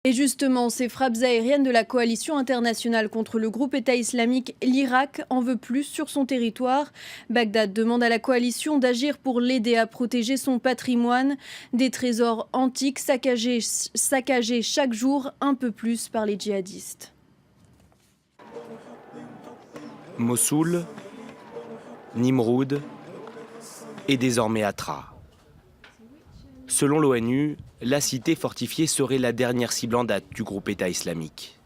Et justement, ces frappes aériennes de la coalition internationale contre le groupe État islamique, l'Irak en veut plus sur son territoire. Bagdad demande à la coalition d'agir pour l'aider à protéger son patrimoine, des trésors antiques saccagés chaque jour un peu plus par les djihadistes. Mossoul, Nimroud et désormais Hatra. Selon l'ONU, la cité fortifiée serait la dernière cible en date du groupe État islamique.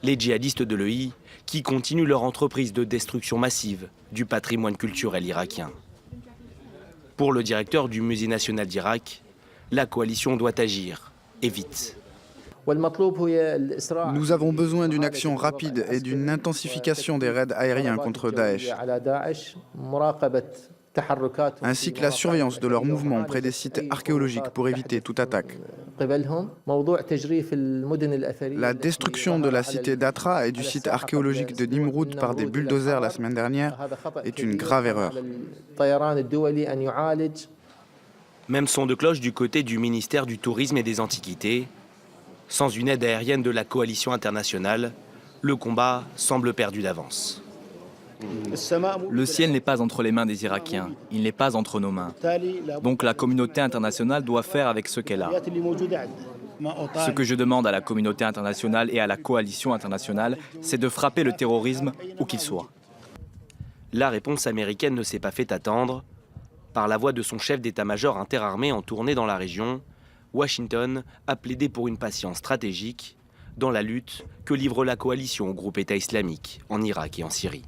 Les djihadistes de l'EI qui continuent leur entreprise de destruction massive du patrimoine culturel irakien. Pour le directeur du Musée national d'Irak, la coalition doit agir, et vite. Nous avons besoin d'une action rapide et d'une intensification des raids aériens contre Daesh, ainsi que la surveillance de leurs mouvements près des sites archéologiques pour éviter toute attaque. La destruction de la cité d'Hatra et du site archéologique de Nimroud par des bulldozers la semaine dernière est une grave erreur. Même son de cloche du côté du ministère du Tourisme et des Antiquités. Sans une aide aérienne de la coalition internationale, le combat semble perdu d'avance. Le ciel n'est pas entre les mains des Irakiens, il n'est pas entre nos mains. Donc la communauté internationale doit faire avec ce qu'elle a. Ce que je demande à la communauté internationale et à la coalition internationale, c'est de frapper le terrorisme où qu'il soit. La réponse américaine ne s'est pas fait attendre. Par la voix de son chef d'état-major interarmé en tournée dans la région, Washington a plaidé pour une patience stratégique dans la lutte que livre la coalition au groupe État islamique en Irak et en Syrie.